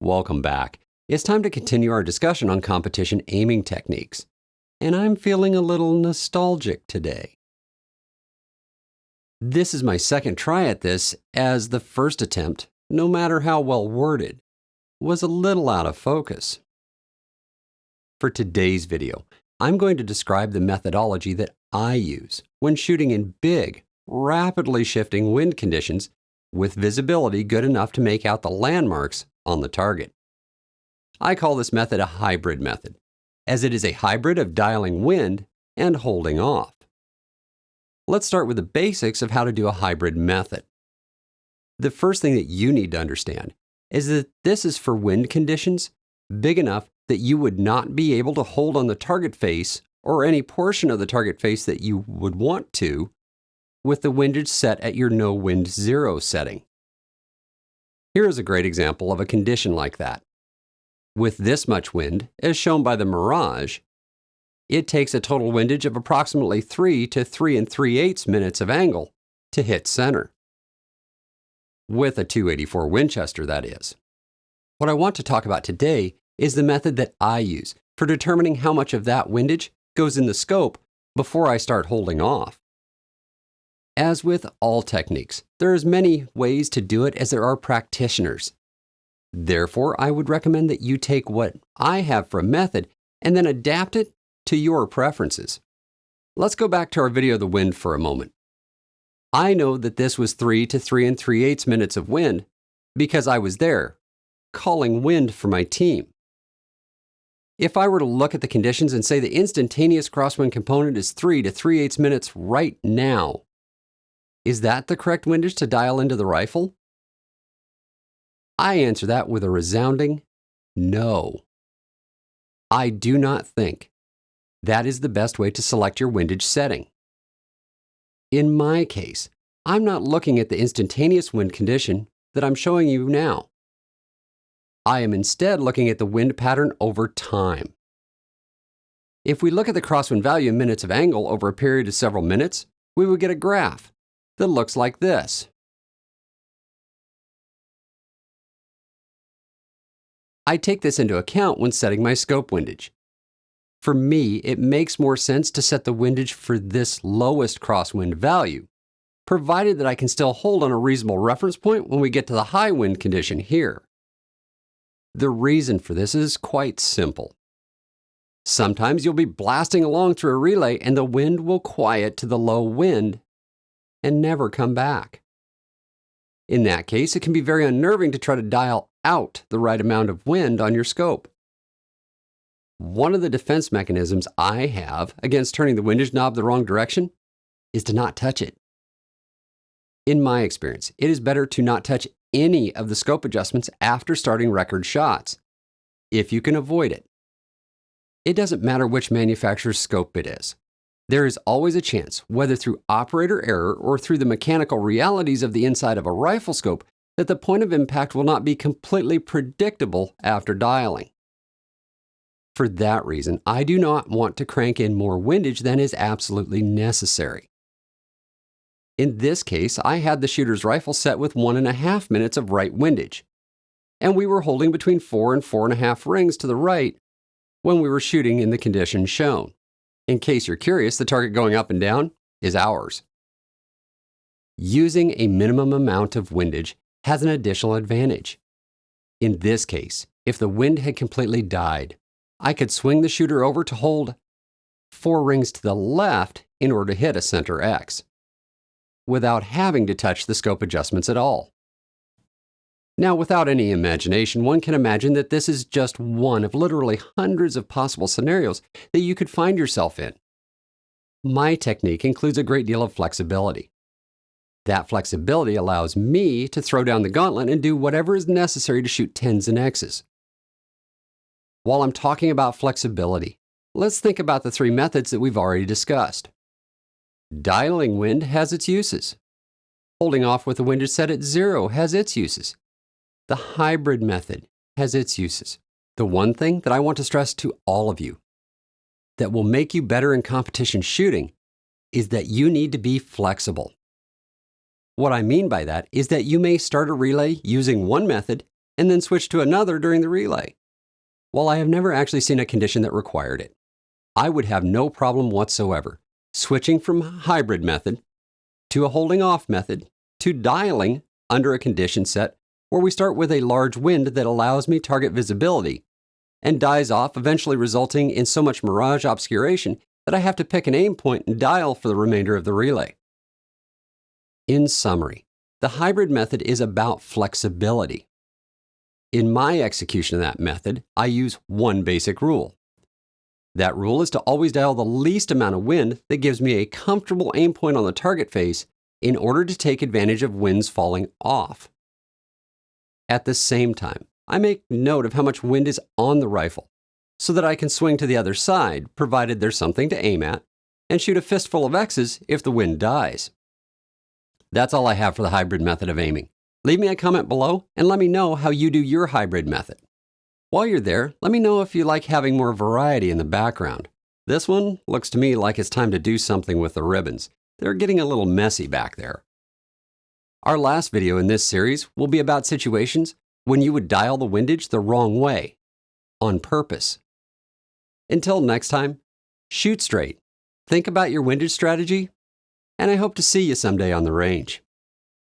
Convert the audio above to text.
Welcome back. It's time to continue our discussion on competition aiming techniques. And I'm feeling a little nostalgic today. This is my second try at this, as the first attempt, no matter how well worded, was a little out of focus. For today's video, I'm going to describe the methodology that I use when shooting in big, rapidly shifting wind conditions with visibility good enough to make out the landmarks on the target. I call this method a hybrid method, as it is a hybrid of dialing wind and holding off. Let's start with the basics of how to do a hybrid method. The first thing that you need to understand is that this is for wind conditions big enough that you would not be able to hold on the target face or any portion of the target face that you would want to with the windage set at your no wind 0 setting. Here is a great example of a condition like that. With this much wind, as shown by the mirage, it takes a total windage of approximately 3 to 3 3/8 minutes of angle to hit center. With a .284 Winchester, that is. What I want to talk about today is the method that I use for determining how much of that windage goes in the scope before I start holding off. As with all techniques, there are as many ways to do it as there are practitioners. Therefore, I would recommend that you take what I have for a method and then adapt it to your preferences. Let's go back to our video of the wind for a moment. I know that this was 3 to 3 3/8 minutes of wind because I was there, calling wind for my team. If I were to look at the conditions and say the instantaneous crosswind component is 3 to 3/8 minutes right now, is that the correct windage to dial into the rifle? I answer that with a resounding no. I do not think that is the best way to select your windage setting. In my case, I'm not looking at the instantaneous wind condition that I'm showing you now. I am instead looking at the wind pattern over time. If we look at the crosswind value in minutes of angle over a period of several minutes, we would get a graph that looks like this. I take this into account when setting my scope windage. For me, it makes more sense to set the windage for this lowest crosswind value, provided that I can still hold on a reasonable reference point when we get to the high wind condition here. The reason for this is quite simple. Sometimes you'll be blasting along through a relay and the wind will quiet to the low wind and never come back. In that case, it can be very unnerving to try to dial out the right amount of wind on your scope. One of the defense mechanisms I have against turning the windage knob the wrong direction is to not touch it. In my experience, it is better to not touch any of the scope adjustments after starting record shots, if you can avoid it. It doesn't matter which manufacturer's scope it is. There is always a chance, whether through operator error or through the mechanical realities of the inside of a rifle scope, that the point of impact will not be completely predictable after dialing. For that reason, I do not want to crank in more windage than is absolutely necessary. In this case, I had the shooter's rifle set with 1.5 minutes of right windage, and we were holding between 4 and 4.5 rings to the right when we were shooting in the conditions shown. In case you're curious, the target going up and down is ours. Using a minimum amount of windage has an additional advantage. In this case, if the wind had completely died, I could swing the shooter over to hold 4 rings to the left in order to hit a center X, without having to touch the scope adjustments at all. Now, without any imagination, one can imagine that this is just one of literally hundreds of possible scenarios that you could find yourself in. My technique includes a great deal of flexibility. That flexibility allows me to throw down the gauntlet and do whatever is necessary to shoot 10s and Xs. While I'm talking about flexibility, let's think about the 3 methods that we've already discussed. Dialing wind has its uses. Holding off with the windage set at 0 has its uses. The hybrid method has its uses. The one thing that I want to stress to all of you that will make you better in competition shooting is that you need to be flexible. What I mean by that is that you may start a relay using one method and then switch to another during the relay. While I have never actually seen a condition that required it, I would have no problem whatsoever switching from a hybrid method to a holding off method to dialing under a condition set where we start with a large wind that allows me target visibility and dies off, eventually resulting in so much mirage obscuration that I have to pick an aim point and dial for the remainder of the relay. In summary, the hybrid method is about flexibility. In my execution of that method, I use one basic rule. That rule is to always dial the least amount of wind that gives me a comfortable aim point on the target face in order to take advantage of winds falling off. At the same time, I make note of how much wind is on the rifle so that I can swing to the other side, provided there's something to aim at, and shoot a fistful of X's if the wind dies. That's all I have for the hybrid method of aiming. Leave me a comment below and let me know how you do your hybrid method. While you're there, let me know if you like having more variety in the background. This one looks to me like it's time to do something with the ribbons. They're getting a little messy back there. Our last video in this series will be about situations when you would dial the windage the wrong way, on purpose. Until next time, shoot straight, think about your windage strategy, and I hope to see you someday on the range.